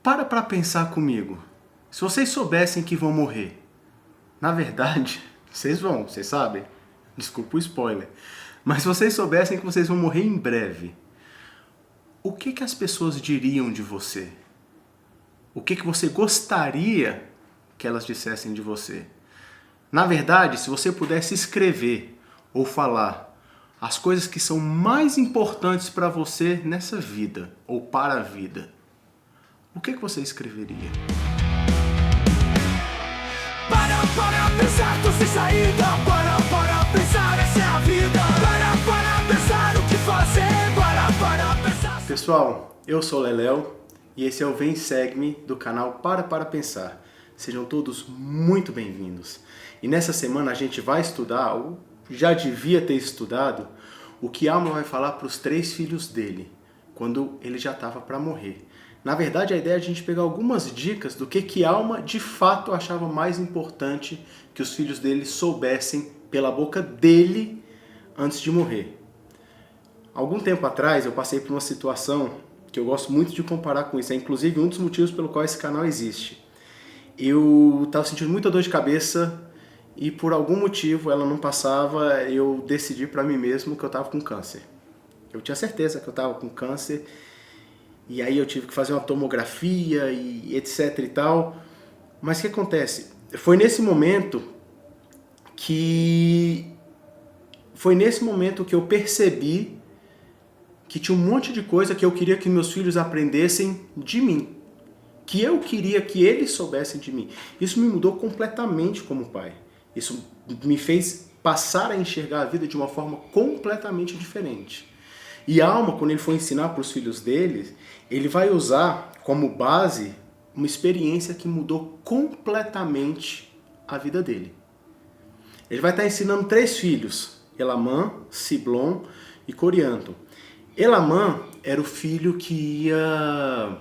Para pensar comigo. Se vocês soubessem que vão morrer, na verdade, vocês sabem. Desculpa o spoiler. Mas se vocês soubessem que vocês vão morrer em breve, o que as pessoas diriam de você? O que você gostaria que elas dissessem de você? Na verdade, se você pudesse escrever ou falar as coisas que são mais importantes para você nessa vida ou para a vida, o que você escreveria? Para pensar, tô sem saída. Para pensar, essa é a vida. Para pensar o que fazer. Para pensar. Pessoal, eu sou o Leléo e esse é o Vem Segue-me do canal Para Pensar. Sejam todos muito bem-vindos. E nessa semana a gente vai estudar, ou já devia ter estudado, o que Alma vai falar para os 3 filhos dele, quando ele já estava para morrer. Na verdade, a ideia é a gente pegar algumas dicas do que Alma de fato achava mais importante que os filhos dele soubessem pela boca dele antes de morrer. Algum tempo atrás eu passei por uma situação que eu gosto muito de comparar com isso. É inclusive um dos motivos pelo qual esse canal existe. Eu estava sentindo muita dor de cabeça e por algum motivo ela não passava. Eu decidi para mim mesmo que eu estava com câncer. Eu tinha certeza que eu estava com câncer. E aí eu tive que fazer uma tomografia e etc e tal. Mas o que acontece? Foi nesse momento que eu percebi que tinha um monte de coisa que eu queria que meus filhos aprendessem de mim. Que eu queria que eles soubessem de mim. Isso me mudou completamente como pai. Isso me fez passar a enxergar a vida de uma forma completamente diferente. E Alma, quando ele for ensinar para os filhos dele, ele vai usar como base uma experiência que mudou completamente a vida dele. Ele vai estar ensinando 3 filhos, Elamã, Siblom e Corianto. Elamã era o filho que ia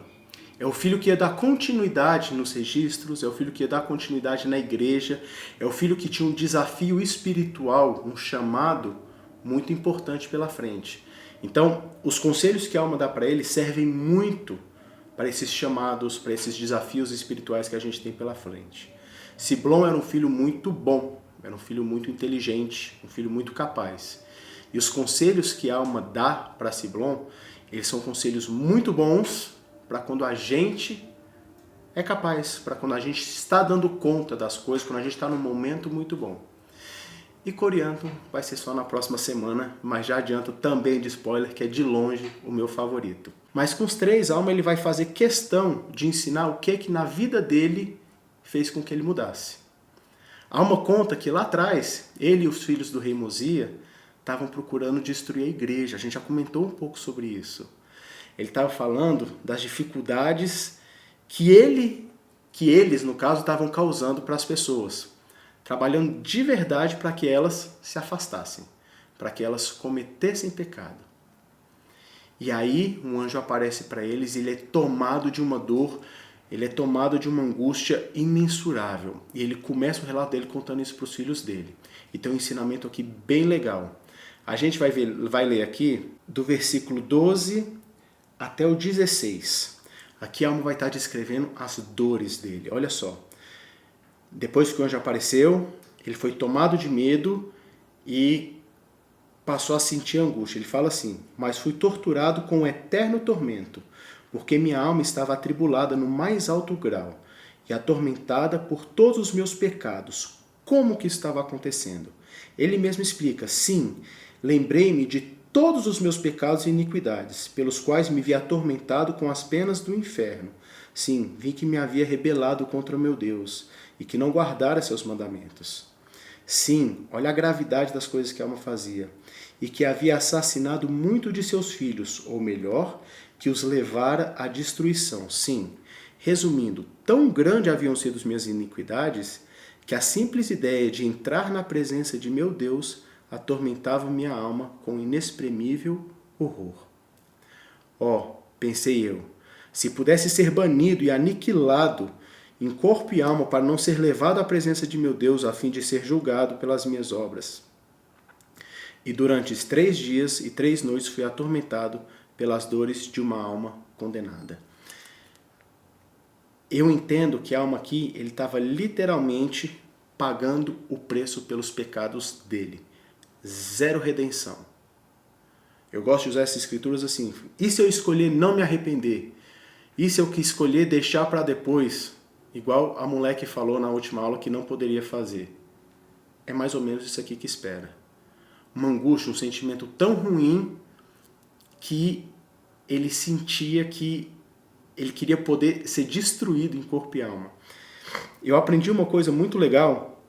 dar continuidade nos registros, é o filho que ia dar continuidade na igreja, é o filho que tinha um desafio espiritual, um chamado muito importante pela frente. Então, os conselhos que a Alma dá para ele servem muito para esses chamados, para esses desafios espirituais que a gente tem pela frente. Siblom era um filho muito bom, era um filho muito inteligente, um filho muito capaz. E os conselhos que a Alma dá para Siblom, eles são conselhos muito bons para quando a gente é capaz, para quando a gente está dando conta das coisas, quando a gente está num momento muito bom. E Corianto vai ser só na próxima semana, mas já adianto também de spoiler que é de longe o meu favorito. Mas com os 3, Alma ele vai fazer questão de ensinar o que na vida dele fez com que ele mudasse. Alma conta que lá atrás, ele e os filhos do rei Mosia estavam procurando destruir a igreja. A gente já comentou um pouco sobre isso. Ele estava falando das dificuldades que eles, no caso, estavam causando para as pessoas. Trabalhando de verdade para que elas se afastassem, para que elas cometessem pecado. E aí um anjo aparece para eles e ele é tomado de uma dor, ele é tomado de uma angústia imensurável. E ele começa o relato dele contando isso para os filhos dele. E tem um ensinamento aqui bem legal. A gente vai ler aqui do versículo 12 até o 16. Aqui a Alma vai estar descrevendo as dores dele. Olha só. Depois que o anjo apareceu, ele foi tomado de medo e passou a sentir angústia. Ele fala assim: mas fui torturado com um eterno tormento, porque minha alma estava atribulada no mais alto grau e atormentada por todos os meus pecados. Como que estava acontecendo? Ele mesmo explica: sim, lembrei-me de todos os meus pecados e iniquidades, pelos quais me vi atormentado com as penas do inferno. Sim, vi que me havia rebelado contra o meu Deus e que não guardara seus mandamentos. Sim, olha a gravidade das coisas que a Alma fazia. E que havia assassinado muito de seus filhos, ou melhor, que os levara à destruição. Sim, resumindo, tão grande haviam sido as minhas iniquidades, que a simples ideia de entrar na presença de meu Deus atormentava minha alma com inexprimível horror. Pensei eu, se pudesse ser banido e aniquilado em corpo e alma para não ser levado à presença de meu Deus a fim de ser julgado pelas minhas obras. E durante 3 dias e 3 noites fui atormentado pelas dores de uma alma condenada. eu entendo que a alma aqui, ele estava literalmente pagando o preço pelos pecados dele. Zero redenção. Eu gosto de usar essas escrituras assim, e se eu escolher não me arrepender? E se eu escolher deixar para depois? Igual a moleque falou na última aula que não poderia fazer. É mais ou menos isso aqui que espera. Uma angústia, um sentimento tão ruim que ele sentia que ele queria poder ser destruído em corpo e alma. Eu aprendi uma coisa muito legal,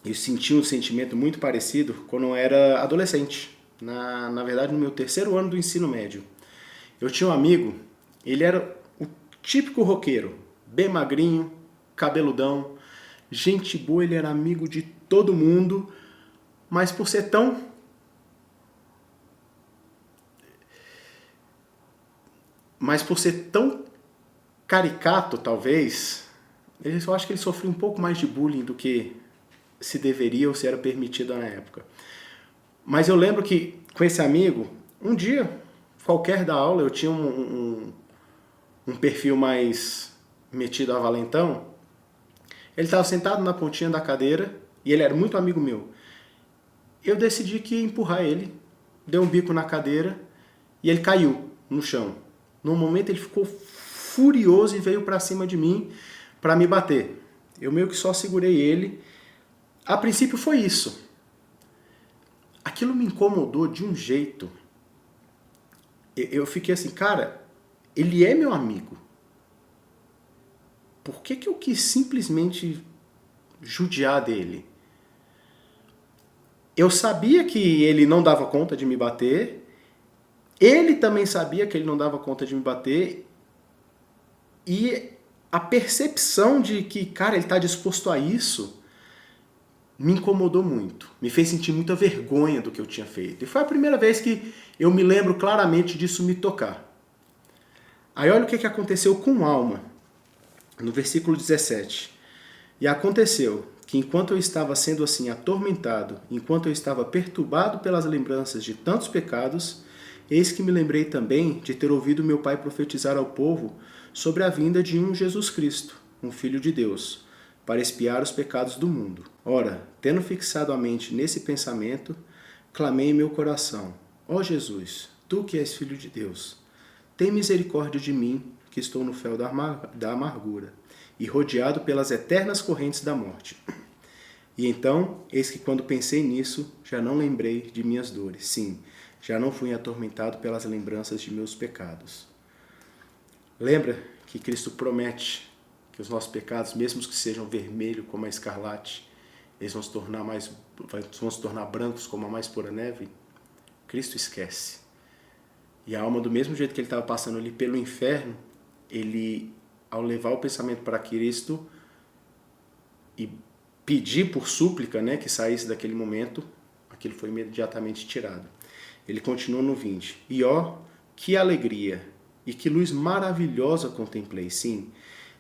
eu senti um sentimento muito parecido quando eu era adolescente. Na verdade, no meu 3º ano do ensino médio. Eu tinha um amigo, ele era o típico roqueiro, bem magrinho, cabeludão, gente boa, ele era amigo de todo mundo, mas por ser tão caricato, talvez, eu acho que ele sofreu um pouco mais de bullying do que se deveria ou se era permitido na época. Mas eu lembro que com esse amigo, um dia qualquer da aula, eu tinha um perfil mais metido a valentão. Ele estava sentado na pontinha da cadeira e ele era muito amigo meu. Eu decidi que ia empurrar ele, dei um bico na cadeira e ele caiu no chão. No momento ele ficou furioso e veio para cima de mim para me bater. Eu meio que só segurei ele. A princípio foi isso. Aquilo me incomodou de um jeito. Eu fiquei assim, cara, ele é meu amigo. Por que eu quis simplesmente judiar dele? Eu sabia que ele não dava conta de me bater. Ele também sabia que ele não dava conta de me bater. E a percepção de que, cara, ele está disposto a isso, me incomodou muito. Me fez sentir muita vergonha do que eu tinha feito. E foi a primeira vez que eu me lembro claramente disso me tocar. Aí olha o que aconteceu com Alma, no versículo 17. E aconteceu que enquanto eu estava sendo assim atormentado, enquanto eu estava perturbado pelas lembranças de tantos pecados, eis que me lembrei também de ter ouvido meu pai profetizar ao povo sobre a vinda de um Jesus Cristo, um Filho de Deus, para expiar os pecados do mundo. Ora, tendo fixado a mente nesse pensamento, clamei em meu coração: ó Jesus, tu que és Filho de Deus, tem misericórdia de mim, que estou no fel da amargura, e rodeado pelas eternas correntes da morte. E então, eis que quando pensei nisso, já não lembrei de minhas dores. Sim, já não fui atormentado pelas lembranças de meus pecados. Lembra que Cristo promete que os nossos pecados, mesmo que sejam vermelhos como a escarlate, eles vão se tornar brancos como a mais pura neve? Cristo esquece. E a alma, do mesmo jeito que ele estava passando ali pelo inferno, ele, ao levar o pensamento para Cristo e pedir por súplica, né, que saísse daquele momento, aquilo foi imediatamente tirado. Ele continua no 20. E ó, que alegria e que luz maravilhosa contemplei. Sim,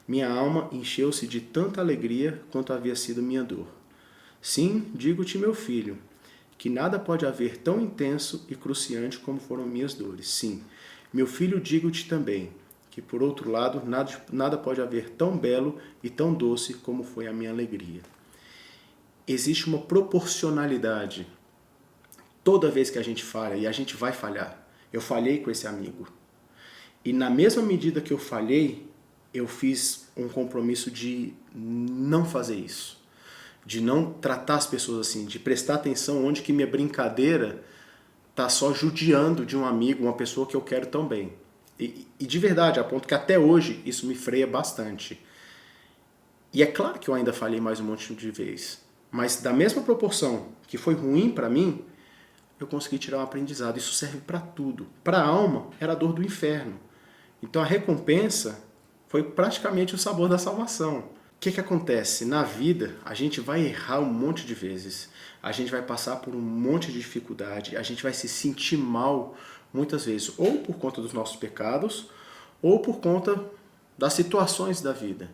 minha alma encheu-se de tanta alegria quanto havia sido minha dor. Sim, digo-te, meu filho, que nada pode haver tão intenso e cruciante como foram minhas dores. Sim, meu filho, digo-te também, que por outro lado, nada pode haver tão belo e tão doce como foi a minha alegria. Existe uma proporcionalidade. Toda vez que a gente falha, e a gente vai falhar, eu falhei com esse amigo. E na mesma medida que eu falhei, eu fiz um compromisso de não fazer isso. De não tratar as pessoas assim, de prestar atenção onde que minha brincadeira está só judiando de um amigo, uma pessoa que eu quero tão bem. E de verdade, a ponto que até hoje isso me freia bastante. E é claro que eu ainda falhei mais um monte de vezes. Mas da mesma proporção que foi ruim para mim, eu consegui tirar um aprendizado. Isso serve para tudo. Para a alma, era a dor do inferno. Então a recompensa foi praticamente o sabor da salvação. O que acontece? Na vida, a gente vai errar um monte de vezes. A gente vai passar por um monte de dificuldade. A gente vai se sentir mal muitas vezes. Ou por conta dos nossos pecados, ou por conta das situações da vida.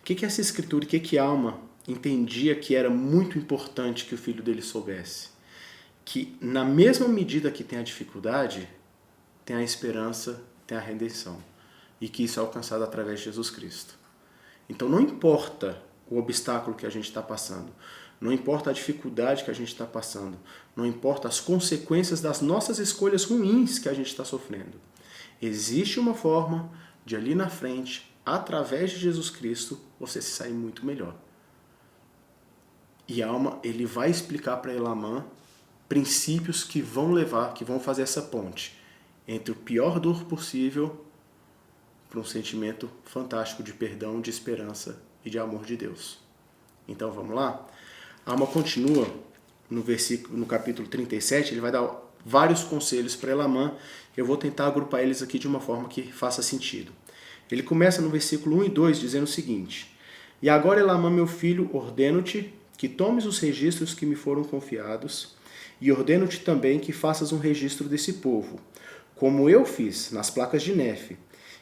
O que essa escritura, o que a alma entendia que era muito importante que o filho dele soubesse? Que na mesma medida que tem a dificuldade, tem a esperança, tem a redenção. E que isso é alcançado através de Jesus Cristo. Então não importa o obstáculo que a gente está passando, não importa a dificuldade que a gente está passando, não importa as consequências das nossas escolhas ruins que a gente está sofrendo. Existe uma forma de ali na frente, através de Jesus Cristo, você se sair muito melhor. E Alma, ele vai explicar para Elamã princípios que vão levar, que vão fazer essa ponte entre o pior dor possível para um sentimento fantástico de perdão, de esperança e de amor de Deus. Então vamos lá? Alma continua no capítulo 37, ele vai dar vários conselhos para Elamã. Eu vou tentar agrupar eles aqui de uma forma que faça sentido. Ele começa no versículo 1 e 2 dizendo o seguinte: E agora, Elamã, meu filho, ordeno-te que tomes os registros que me foram confiados, e ordeno-te também que faças um registro desse povo, como eu fiz nas placas de Nefe,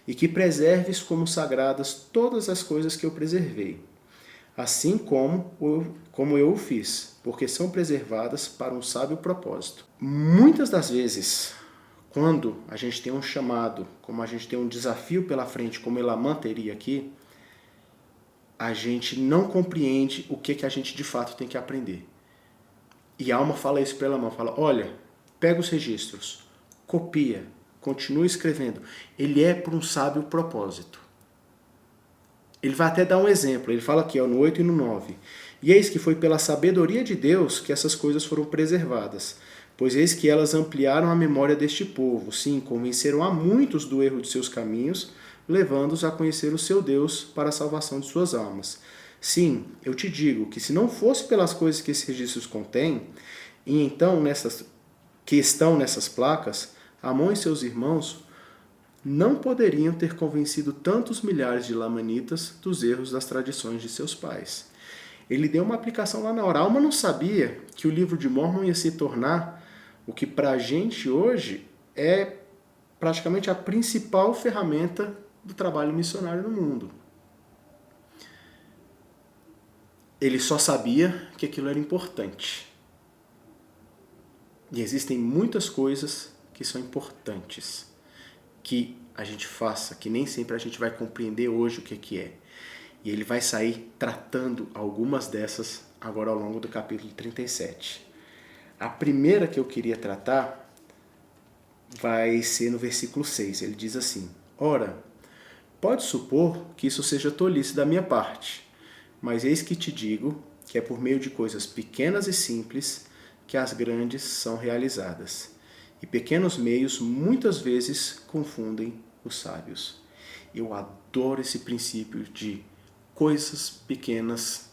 e que preserves como sagradas todas as coisas que eu preservei, assim como eu o fiz, porque são preservadas para um sábio propósito. Muitas das vezes, quando a gente tem um chamado, como a gente tem um desafio pela frente, como Elamã teria aqui, a gente não compreende o que a gente de fato tem que aprender. E a Alma fala isso para Elamã, fala, olha, pega os registros, copia, continua escrevendo. Ele é por um sábio propósito. Ele vai até dar um exemplo, ele fala aqui no 8 e no 9. E eis que foi pela sabedoria de Deus que essas coisas foram preservadas, pois eis que elas ampliaram a memória deste povo, sim, convenceram a muitos do erro de seus caminhos, levando-os a conhecer o seu Deus para a salvação de suas almas. Sim, eu te digo que se não fosse pelas coisas que esses registros contêm, e então que estão nessas placas, Amon e seus irmãos não poderiam ter convencido tantos milhares de lamanitas dos erros das tradições de seus pais. Ele deu uma aplicação lá na hora. Alma não sabia que o livro de Mórmon ia se tornar o que para a gente hoje é praticamente a principal ferramenta do trabalho missionário no mundo. Ele só sabia que aquilo era importante. E existem muitas coisas que são importantes, que a gente faça, que nem sempre a gente vai compreender hoje o que é. E ele vai sair tratando algumas dessas agora ao longo do capítulo 37. A primeira que eu queria tratar vai ser no versículo 6. Ele diz assim: Ora, pode supor que isso seja tolice da minha parte, mas eis que te digo que é por meio de coisas pequenas e simples que as grandes são realizadas. E pequenos meios muitas vezes confundem os sábios. Eu adoro esse princípio de coisas pequenas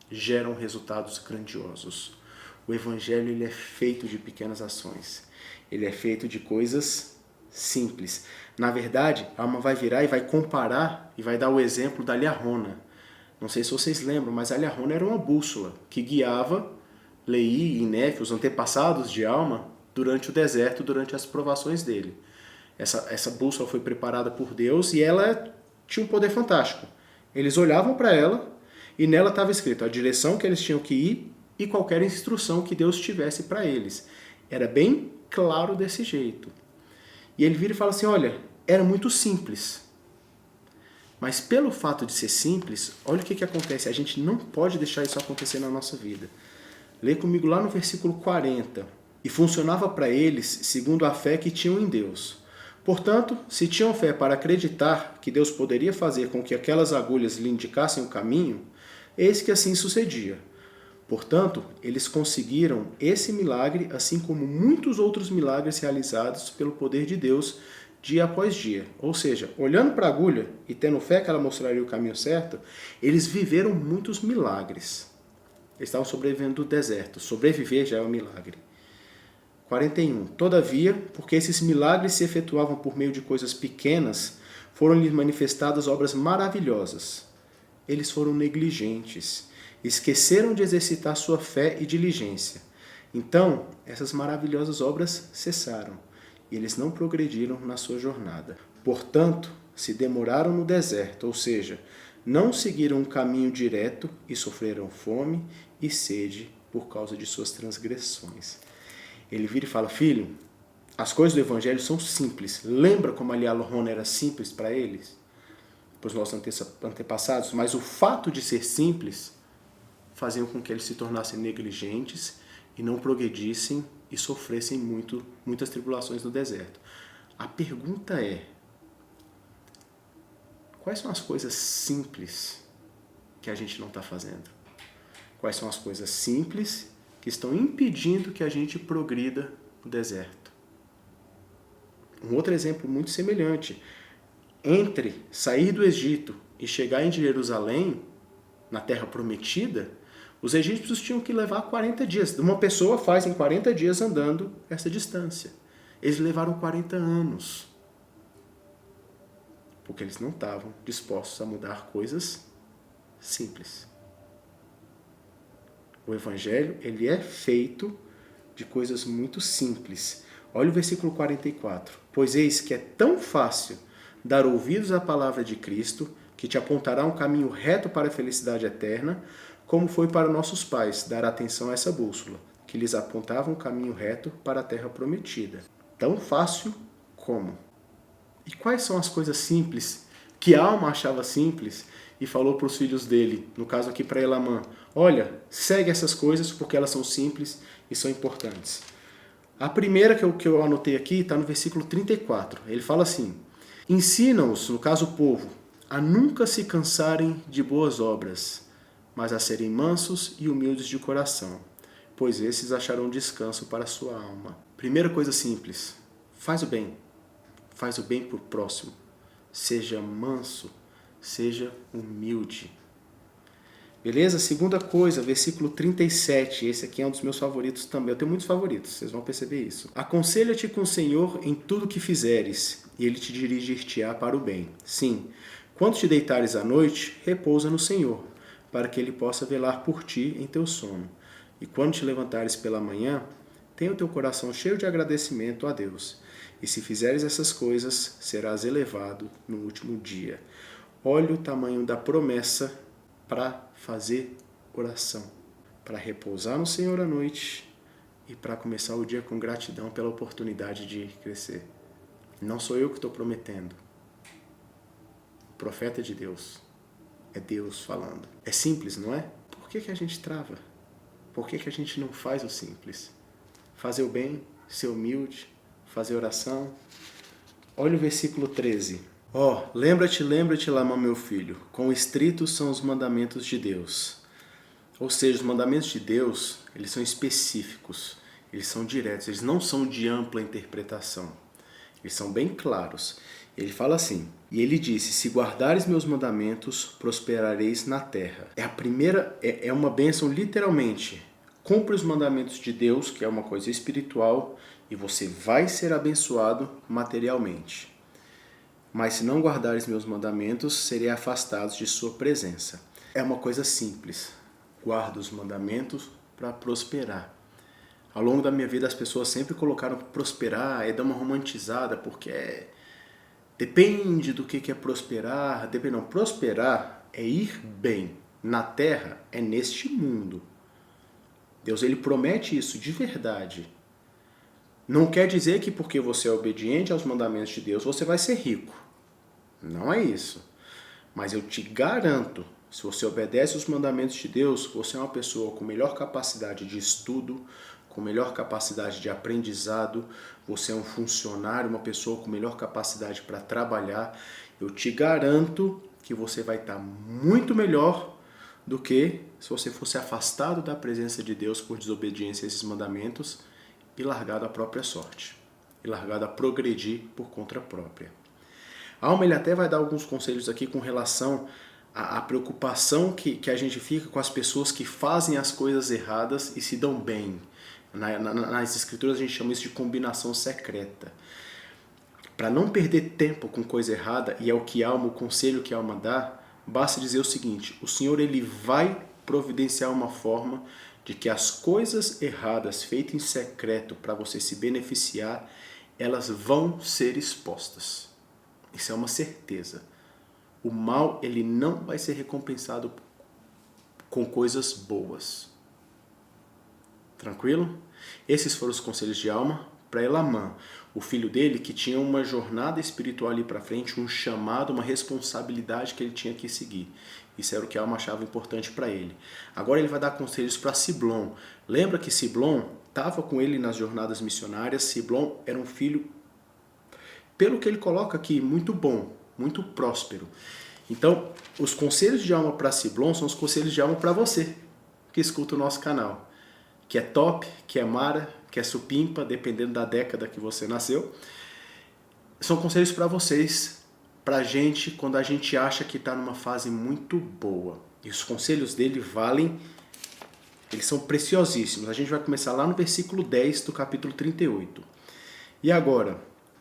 geram resultados grandiosos. O Evangelho ele é feito de pequenas ações. Ele é feito de coisas simples. Na verdade, a Alma vai virar e vai comparar e vai dar o exemplo da Liahona. Não sei se vocês lembram, mas a Liahona era uma bússola que guiava Leí e Nefe, os antepassados de Alma, durante o deserto, durante as provações dele. Essa bússola foi preparada por Deus e ela tinha um poder fantástico. Eles olhavam para ela e nela estava escrito a direção que eles tinham que ir e qualquer instrução que Deus tivesse para eles. Era bem claro desse jeito. E ele vira e fala assim, olha, era muito simples. Mas pelo fato de ser simples, olha o que acontece. A gente não pode deixar isso acontecer na nossa vida. Lê comigo lá no versículo 40. E funcionava para eles segundo a fé que tinham em Deus. Portanto, se tinham fé para acreditar que Deus poderia fazer com que aquelas agulhas lhe indicassem o caminho, eis que assim sucedia. Portanto, eles conseguiram esse milagre, assim como muitos outros milagres realizados pelo poder de Deus dia após dia. Ou seja, olhando para a agulha e tendo fé que ela mostraria o caminho certo, eles viveram muitos milagres. Eles estavam sobrevivendo do deserto. Sobreviver já é um milagre. 41. Todavia, porque esses milagres se efetuavam por meio de coisas pequenas, foram-lhes manifestadas obras maravilhosas. Eles foram negligentes, esqueceram de exercitar sua fé e diligência. Então, essas maravilhosas obras cessaram, e eles não progrediram na sua jornada. Portanto, se demoraram no deserto, ou seja, não seguiram um caminho direto e sofreram fome e sede por causa de suas transgressões. Ele vira e fala, filho, as coisas do Evangelho são simples. Lembra como a Liahona era simples para eles? para os nossos antepassados, mas o fato de ser simples faziam com que eles se tornassem negligentes e não progredissem e sofressem muitas tribulações no deserto. A pergunta é: quais são as coisas simples que a gente não está fazendo? Quais são as coisas simples que estão impedindo que a gente progrida no deserto? Um outro exemplo muito semelhante. Entre sair do Egito e chegar em Jerusalém, na Terra Prometida, os egípcios tinham que levar 40 dias. Uma pessoa faz em 40 dias andando essa distância. Eles levaram 40 anos. Porque eles não estavam dispostos a mudar coisas simples. O Evangelho, ele é feito de coisas muito simples. Olha o versículo 44. Pois eis que é tão fácil dar ouvidos à palavra de Cristo, que te apontará um caminho reto para a felicidade eterna, como foi para nossos pais dar atenção a essa bússola, que lhes apontava um caminho reto para a terra prometida. Tão fácil como? E quais são as coisas simples que Alma achava simples e falou para os filhos dele, no caso aqui para Elamã: olha, segue essas coisas porque elas são simples e são importantes. A primeira que eu anotei aqui está no versículo 34. Ele fala assim: ensina-os, no caso o povo, a nunca se cansarem de boas obras, mas a serem mansos e humildes de coração, pois esses acharão descanso para a sua alma. Primeira coisa simples: faz o bem. Faz o bem para o próximo. Seja manso, seja humilde. Beleza? Segunda coisa, versículo 37. Esse aqui é um dos meus favoritos também. Eu tenho muitos favoritos, vocês vão perceber isso. Aconselha-te com o Senhor em tudo que fizeres, e Ele te dirigir-te-á para o bem. Sim, quando te deitares à noite, repousa no Senhor, para que Ele possa velar por ti em teu sono. E quando te levantares pela manhã, tenha o teu coração cheio de agradecimento a Deus. E se fizeres essas coisas, serás elevado no último dia. Olha o tamanho da promessa para fazer oração, para repousar no Senhor à noite e para começar o dia com gratidão pela oportunidade de crescer. Não sou eu que estou prometendo. O profeta é de Deus. É Deus falando. É simples, não é? Por que a gente trava? Por que a gente não faz o simples? Fazer o bem, ser humilde, fazer oração. Olha o versículo 13. Lembra-te, Lamã, meu filho, quão estritos são os mandamentos de Deus. Ou seja, os mandamentos de Deus, eles são específicos, eles são diretos, eles não são de ampla interpretação. Eles são bem claros. Ele fala assim: e ele disse: se guardares meus mandamentos, prosperareis na terra. É uma bênção literalmente. Cumpre os mandamentos de Deus, que é uma coisa espiritual, e você vai ser abençoado materialmente. Mas se não guardares meus mandamentos, serei afastados de sua presença. É uma coisa simples. Guarda os mandamentos para prosperar. Ao longo da minha vida, as pessoas sempre colocaram prosperar, dar uma romantizada, porque depende do que é prosperar. Prosperar é ir bem. Na terra, é neste mundo. Deus, ele promete isso de verdade. Não quer dizer que porque você é obediente aos mandamentos de Deus, você vai ser rico. Não é isso. Mas eu te garanto, se você obedece aos mandamentos de Deus, você é uma pessoa com melhor capacidade de estudo, com melhor capacidade de aprendizado, você é um funcionário, uma pessoa com melhor capacidade para trabalhar. Eu te garanto que você vai estar muito melhor do que se você fosse afastado da presença de Deus por desobediência a esses mandamentos e largado à própria sorte, e largado a progredir por conta própria. Alma, ele até vai dar alguns conselhos aqui com relação à preocupação que a gente fica com as pessoas que fazem as coisas erradas e se dão bem. Nas escrituras a gente chama isso de combinação secreta. Para não perder tempo com coisa errada, e é o conselho que a Alma dá, basta dizer o seguinte: o Senhor, ele vai providenciar uma forma de que as coisas erradas feitas em secreto para você se beneficiar, elas vão ser expostas. Isso é uma certeza. O mal, ele não vai ser recompensado com coisas boas. Tranquilo? Esses foram os conselhos de Alma para Elamã, o filho dele, que tinha uma jornada espiritual ali para frente, um chamado, uma responsabilidade que ele tinha que seguir. Isso era o que Alma achava importante para ele. Agora ele vai dar conselhos para Siblom. Lembra que Siblom estava com ele nas jornadas missionárias. Siblom era um filho, pelo que ele coloca aqui, muito bom, muito próspero. Então, os conselhos de Alma para Siblom são os conselhos de Alma para você, que escuta o nosso canal. Que é top, que é mara, que é supimpa, dependendo da década que você nasceu. São conselhos para vocês, pra gente, quando a gente acha que está numa fase muito boa. E os conselhos dele valem, eles são preciosíssimos. A gente vai começar lá no versículo 10 do capítulo 38. E agora,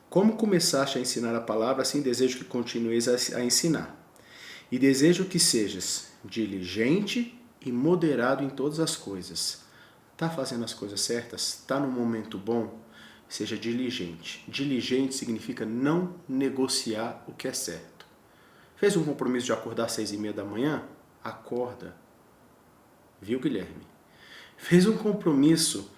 como começaste a ensinar a palavra, assim desejo que continueis a ensinar. E desejo que sejas diligente e moderado em todas as coisas. Está fazendo as coisas certas? Está num momento bom? Seja diligente. Diligente significa não negociar o que é certo. Fez um compromisso de acordar às 6h30 da manhã? Acorda. Viu, Guilherme? Fez um compromisso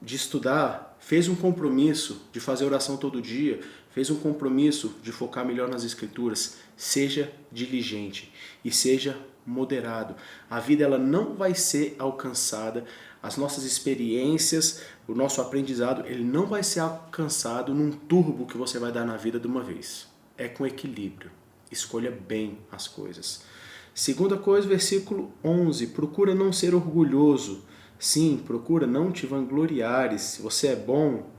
de estudar? Fez um compromisso de fazer oração todo dia? Fez um compromisso de focar melhor nas escrituras? Seja diligente e seja moderado. A vida ela não vai ser alcançada, as nossas experiências, o nosso aprendizado, ele não vai ser alcançado num turbo que você vai dar na vida de uma vez. É com equilíbrio. Escolha bem as coisas. Segunda coisa, versículo 11. Procura não ser orgulhoso. Sim, procura não te vangloriares. Se você é bom,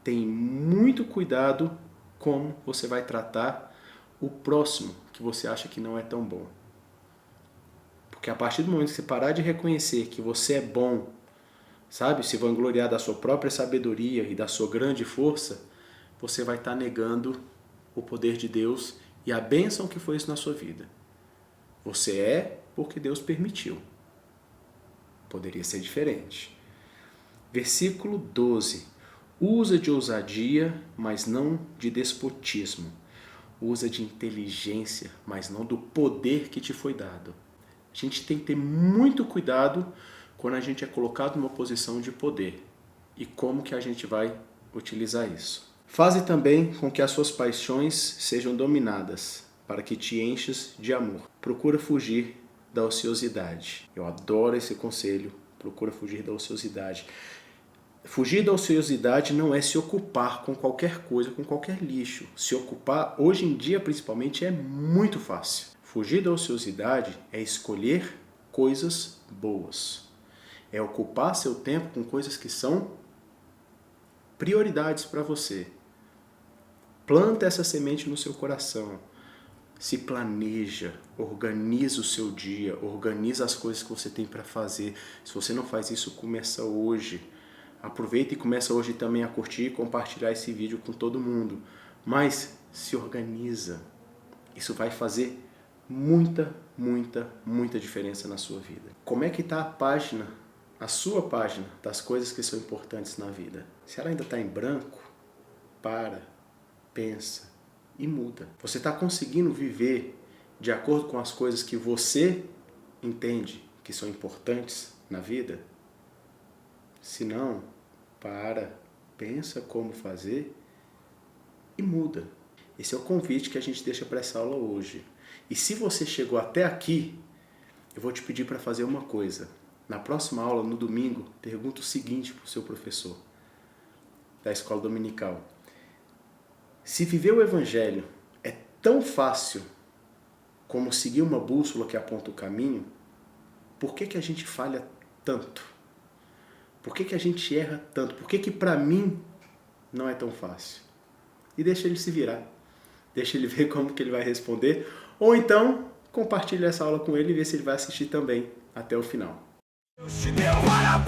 tem muito cuidado como você vai tratar o próximo que você acha que não é tão bom. Porque a partir do momento que você parar de reconhecer que você é bom, sabe, se vangloriar da sua própria sabedoria e da sua grande força, você vai estar negando o poder de Deus e a bênção que foi isso na sua vida. Você é porque Deus permitiu. Poderia ser diferente. Versículo 12. Usa de ousadia, mas não de despotismo. Usa de inteligência, mas não do poder que te foi dado. A gente tem que ter muito cuidado quando a gente é colocado numa posição de poder e como que a gente vai utilizar isso. Faze também com que as suas paixões sejam dominadas, para que te enchas de amor. Procura fugir da ociosidade. Eu adoro esse conselho, procura fugir da ociosidade. Fugir da ociosidade não é se ocupar com qualquer coisa, com qualquer lixo. Se ocupar, hoje em dia principalmente, é muito fácil. Fugir da ociosidade é escolher coisas boas. É ocupar seu tempo com coisas que são prioridades para você. Planta essa semente no seu coração. Se planeja, organiza o seu dia, organiza as coisas que você tem para fazer. Se você não faz isso, começa hoje. Aproveita e começa hoje também a curtir e compartilhar esse vídeo com todo mundo. Mas se organiza. Isso vai fazer muita diferença na sua vida. Como é que está a sua página das coisas que são importantes na vida? Se ela ainda está em branco, para, pensa e muda. Você está conseguindo viver de acordo com as coisas que você entende que são importantes na vida? Se não, para, pensa como fazer e muda. Esse é o convite que a gente deixa para essa aula hoje. E se você chegou até aqui, eu vou te pedir para fazer uma coisa. Na próxima aula, no domingo, pergunta o seguinte para o seu professor da escola dominical. Se viver o Evangelho é tão fácil como seguir uma bússola que aponta o caminho, por que a gente falha tanto? Por que a gente erra tanto? Por que para mim não é tão fácil? E deixa ele se virar. Deixa ele ver como que ele vai responder. Ou então, compartilha essa aula com ele e vê se ele vai assistir também até o final. Deus te deu para